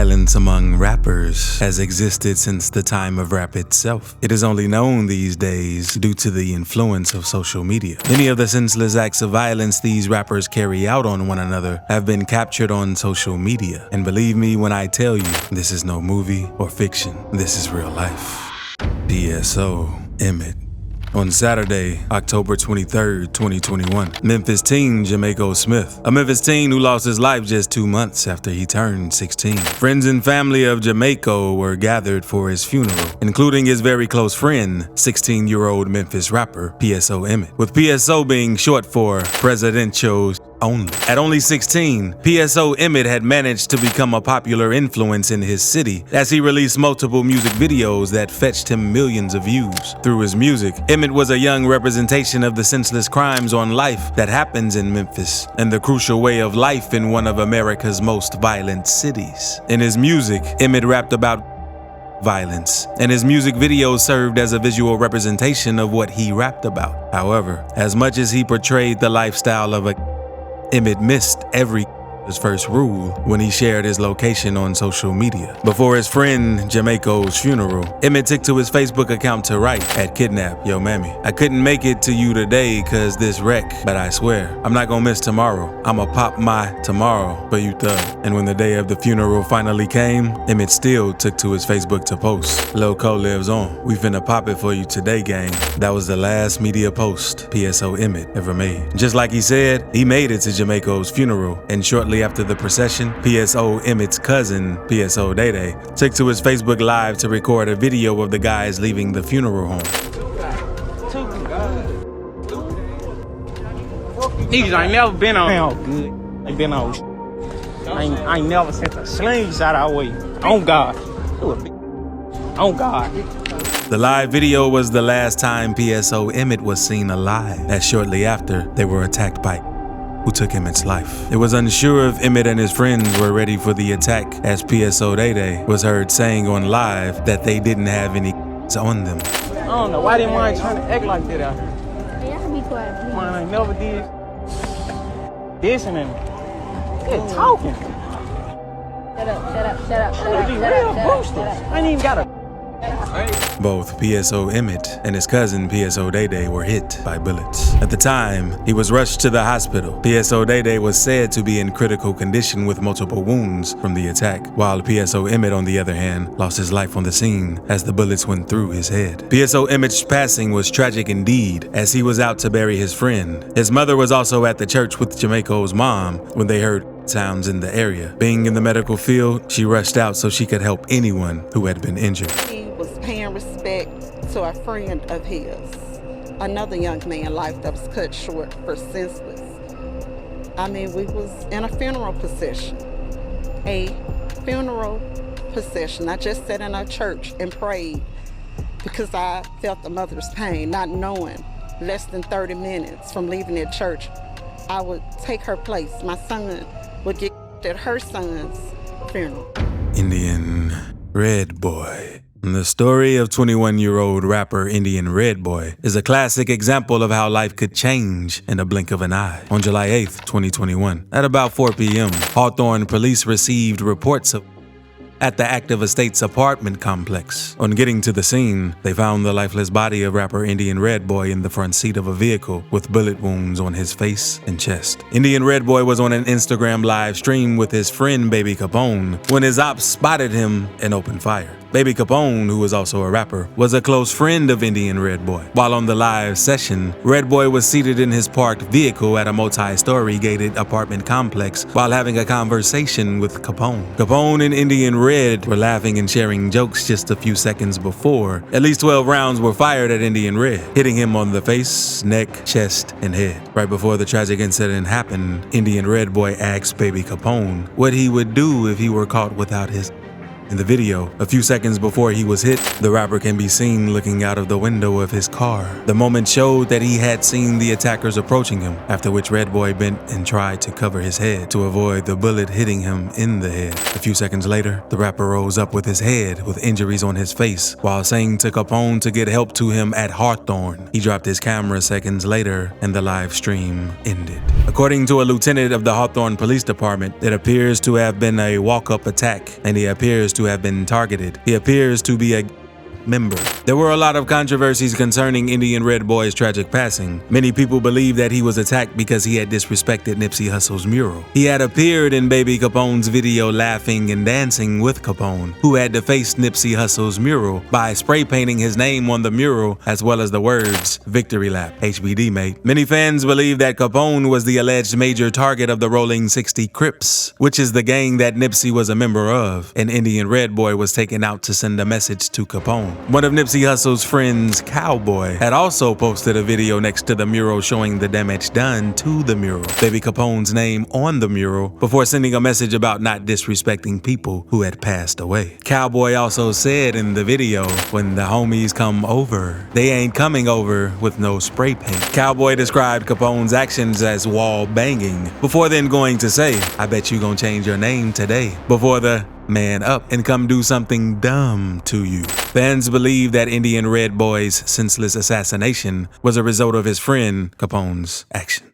violence among rappers has existed since the time of rap itself. It is only known these days due to the influence of social media. Many of the senseless acts of violence these rappers carry out on one another have been captured on social media. And believe me when I tell you, this is no movie or fiction. This is real life. PSO Emmett. On Saturday, October 23rd, 2021, Memphis teen Jamaico Smith, a Memphis teen who lost his life just 2 months after he turned 16. Friends and family of Jamaico were gathered for his funeral, including his very close friend, 16-year-old Memphis rapper PSO Emmett, with PSO being short for Presidential Only. At only 16, PSO Emmett had managed to become a popular influence in his city as he released multiple music videos that fetched him millions of views. Through his music, Emmett was a young representation of the senseless crimes on life that happens in Memphis and the crucial way of life in one of America's most violent cities. In his music, Emmett rapped about violence, and his music videos served as a visual representation of what he rapped about. However, as much as he portrayed the lifestyle of Emmett missed his first rule when he shared his location on social media. Before his friend Jamaico's funeral, Emmett took to his Facebook account to write, "At kidnap, yo mammy. I couldn't make it to you today cause this wreck, but I swear, I'm not gonna miss tomorrow. I'ma pop my tomorrow for you thug." And when the day of the funeral finally came, Emmett still took to his Facebook to post, "Lil Co lives on. We finna pop it for you today, gang." That was the last media post PSO Emmett ever made. Just like he said, he made it to Jamaico's funeral, and shortly after the procession, PSO Emmett's cousin, PSO Day Day, took to his Facebook Live to record a video of the guys leaving the funeral home. Niggas ain't never been on good. They been on. I ain't never sent a slingshot our way. On God. On God. The live video was the last time PSO Emmett was seen alive, as shortly after they were attacked by who took Emmett's life. It was unsure if Emmett and his friends were ready for the attack, as PSO Day Day was heard saying on live that they didn't have any on them. I don't know why they mind trying to act like that out here. Hey, y'all can be quiet, please. Mine ain't never did this and then they're talking. Shut up, shut up, shut up, shut They up, be shut real up, shut up, boosters. shut up. I ain't even got a. Both PSO Emmett and his cousin PSO Day Day were hit by bullets. At the time, he was rushed to the hospital. PSO Day Day was said to be in critical condition with multiple wounds from the attack, while PSO Emmett, on the other hand, lost his life on the scene as the bullets went through his head. PSO Emmett's passing was tragic indeed, as he was out to bury his friend. His mother was also at the church with Jamaico's mom when they heard sounds in the area. Being in the medical field, she rushed out so she could help anyone who had been injured. He was paying respect to a friend of his, another young man's life that was cut short for senseless. I mean, we was in a funeral procession. A funeral procession. I just sat in a church and prayed because I felt the mother's pain, not knowing less than 30 minutes from leaving that church, I would take her place. My son would get at her son's funeral. Indian Red Boy. The story of 21-year-old rapper Indian Red Boy is a classic example of how life could change in a blink of an eye. On July 8th, 2021, at about 4 p.m., Hawthorne police received reports of at the Active Estates apartment complex. On getting to the scene, they found the lifeless body of rapper Indian Red Boy in the front seat of a vehicle with bullet wounds on his face and chest. Indian Red Boy was on an Instagram live stream with his friend Baby Capone when his ops spotted him and opened fire. Baby Capone, who was also a rapper, was a close friend of Indian Red Boy. While on the live session, Red Boy was seated in his parked vehicle at a multi-story gated apartment complex while having a conversation with Capone. Capone and Indian Red were laughing and sharing jokes just a few seconds before. At least 12 rounds were fired at Indian Red, hitting him on the face, neck, chest, and head. Right before the tragic incident happened, Indian Red Boy asked Baby Capone what he would do if he were caught without his In the video, a few seconds before he was hit, the rapper can be seen looking out of the window of his car. The moment showed that he had seen the attackers approaching him, after which Red Boy bent and tried to cover his head to avoid the bullet hitting him in the head. A few seconds later, the rapper rose up with his head with injuries on his face while saying to Capone to get help to him at Hawthorne. He dropped his camera seconds later and the live stream ended. According to a lieutenant of the Hawthorne Police Department, it appears to have been a walk-up attack and he appears to have been targeted. He appears to be a member. There were a lot of controversies concerning Indian Red Boy's tragic passing. Many people believe that he was attacked because he had disrespected Nipsey Hussle's mural. He had appeared in Baby Capone's video laughing and dancing with Capone, who had defaced Nipsey Hussle's mural by spray painting his name on the mural as well as the words "Victory Lap, HBD mate." Many fans believe that Capone was the alleged major target of the Rolling 60 Crips, which is the gang that Nipsey was a member of, and Indian Red Boy was taken out to send a message to Capone. One of Nipsey Hussle's friends, Cowboy, had also posted a video next to the mural showing the damage done to the mural, Baby Capone's name on the mural, before sending a message about not disrespecting people who had passed away. Cowboy also said in the video, "When the homies come over, they ain't coming over with no spray paint." Cowboy described Capone's actions as wall banging, before then going to say, "I bet you gonna change your name today," before the "man up and come do something dumb to you." Fans believe that Indian Red Boy's senseless assassination was a result of his friend Capone's action.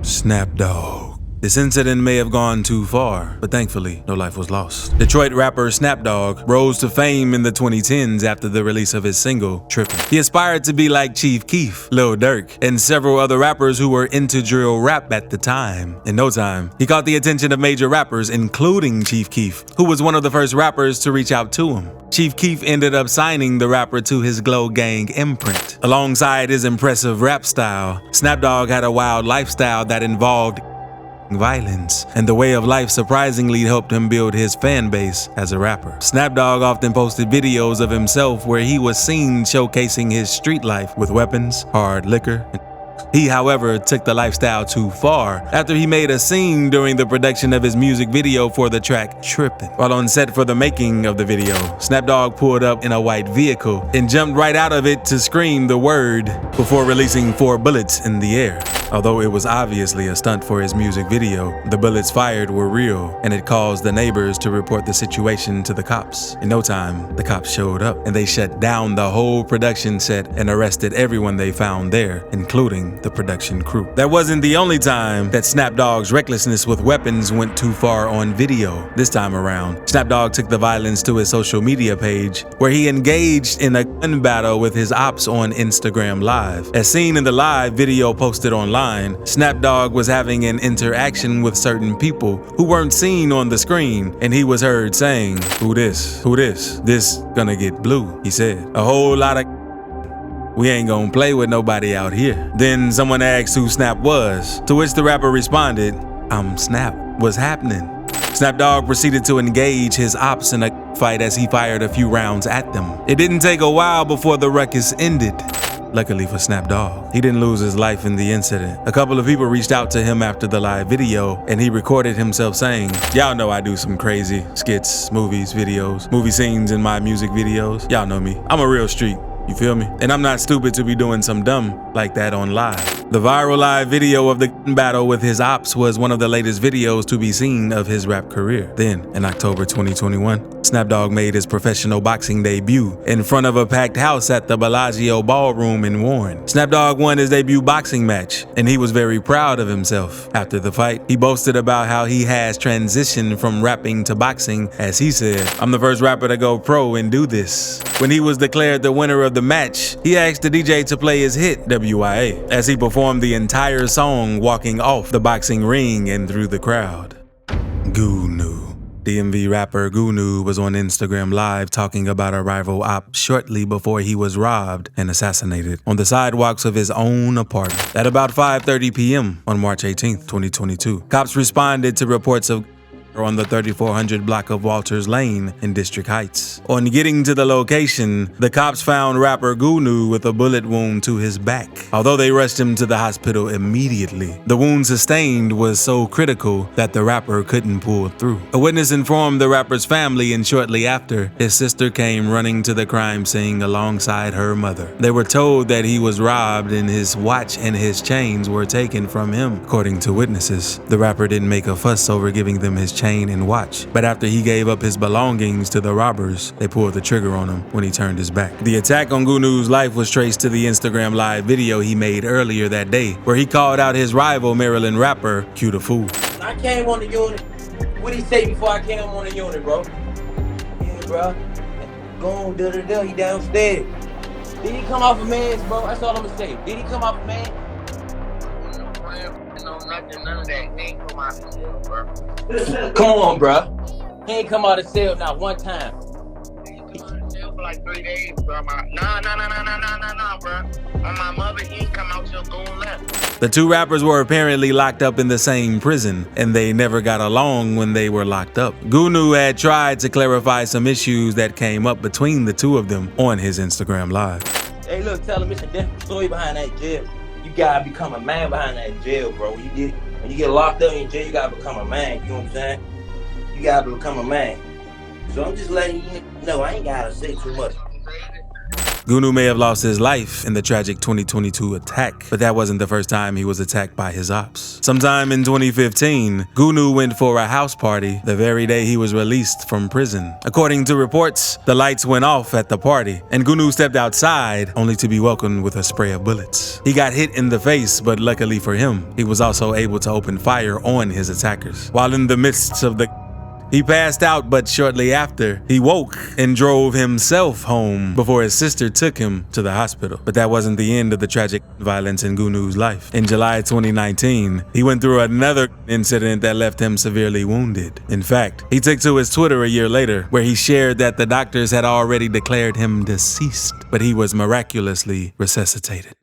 Snapdog. This incident may have gone too far, but thankfully, no life was lost. Detroit rapper Snapdog rose to fame in the 2010s after the release of his single, Trippin'. He aspired to be like Chief Keef, Lil Durk, and several other rappers who were into drill rap at the time. In no time, he caught the attention of major rappers, including Chief Keef, who was one of the first rappers to reach out to him. Chief Keef ended up signing the rapper to his Glow Gang imprint. Alongside his impressive rap style, Snapdog had a wild lifestyle that involved violence, and the way of life surprisingly helped him build his fan base as a rapper. Snapdog often posted videos of himself where he was seen showcasing his street life with weapons, hard liquor, and he, however, took the lifestyle too far after he made a scene during the production of his music video for the track Trippin'. While on set for the making of the video, Snapdog pulled up in a white vehicle and jumped right out of it to scream the word before releasing 4 bullets in the air. Although it was obviously a stunt for his music video, the bullets fired were real, and it caused the neighbors to report the situation to the cops. In no time, the cops showed up, and they shut down the whole production set and arrested everyone they found there, including the production crew. That wasn't the only time that Snapdog's recklessness with weapons went too far on video. This time around, Snapdog took the violence to his social media page, where he engaged in a gun battle with his ops on Instagram Live. As seen in the live video posted online, Snapdog was having an interaction with certain people who weren't seen on the screen, and he was heard saying, "Who this? Who this? This gonna get blue," he said. "A whole lot of we ain't gonna play with nobody out here." Then someone asked who Snap was, to which the rapper responded, "I'm Snap. What's happening?" Snapdog proceeded to engage his ops in a fight as he fired a few rounds at them. It didn't take a while before the ruckus ended. Luckily for Snapdog, he didn't lose his life in the incident. A couple of people reached out to him after the live video, and he recorded himself saying, "Y'all know I do some crazy skits, movies, videos, movie scenes in my music videos. Y'all know me. I'm a real street. You feel me? And I'm not stupid to be doing some dumb like that on live." The viral live video of the gun battle with his ops was one of the latest videos to be seen of his rap career. Then, in October 2021, Snapdog made his professional boxing debut in front of a packed house at the Bellagio Ballroom in Warren. Snapdog won his debut boxing match, and he was very proud of himself. After the fight, he boasted about how he has transitioned from rapping to boxing, as he said, "I'm the first rapper to go pro and do this." When he was declared the winner of the match, he asked the DJ to play his hit, WIA, as he performed the entire song walking off the boxing ring and through the crowd. Gunu. DMV rapper Gunu was on Instagram Live talking about a rival op shortly before he was robbed and assassinated on the sidewalks of his own apartment. At about 5:30 p.m. on March 18, 2022, cops responded to reports of on the 3400 block of Walters Lane in District Heights. On getting to the location, the cops found rapper Gunu with a bullet wound to his back. Although they rushed him to the hospital immediately, the wound sustained was so critical that the rapper couldn't pull through. A witness informed the rapper's family, and shortly after, his sister came running to the crime scene alongside her mother. They were told that he was robbed and his watch and his chains were taken from him. According to witnesses, the rapper didn't make a fuss over giving them his chain and watch, but after he gave up his belongings to the robbers, they pulled the trigger on him when he turned his back. The attack on Gunu's life was traced to the Instagram live video he made earlier that day, where he called out his rival Maryland rapper, Q the Fool. I came on the unit. What did he say before I came on the unit, bro? Yeah, bro. Go on, da-da-da, he downstairs. Did he come off a man's, bro? That's all I'm gonna say. Did he come off a man? None of that. He ain't come out of the cell, bro. Come on, bro. He ain't come out of the cell not one time. He ain't come out of the cell for like 3 days, bro. No, bro. On my mother, he ain't come out till going left. The two rappers were apparently locked up in the same prison, and they never got along when they were locked up. Gunu had tried to clarify some issues that came up between the two of them on his Instagram Live. Hey, look, tell him it's a different story behind that jail. You gotta become a man behind that jail, bro. When you get locked up in jail, you gotta become a man. You know what I'm saying? You gotta become a man. So I'm just letting you know, I ain't gotta say too much. Gunu may have lost his life in the tragic 2022 attack, but that wasn't the first time he was attacked by his ops. Sometime in 2015, Gunu went for a house party the very day he was released from prison. According to reports, the lights went off at the party, and Gunu stepped outside only to be welcomed with a spray of bullets. He got hit in the face, but luckily for him, he was also able to open fire on his attackers. While in the midst of he passed out, but shortly after, he woke and drove himself home before his sister took him to the hospital. But that wasn't the end of the tragic violence in Gunu's life. In July 2019, he went through another incident that left him severely wounded. In fact, he took to his Twitter a year later, where he shared that the doctors had already declared him deceased, but he was miraculously resuscitated.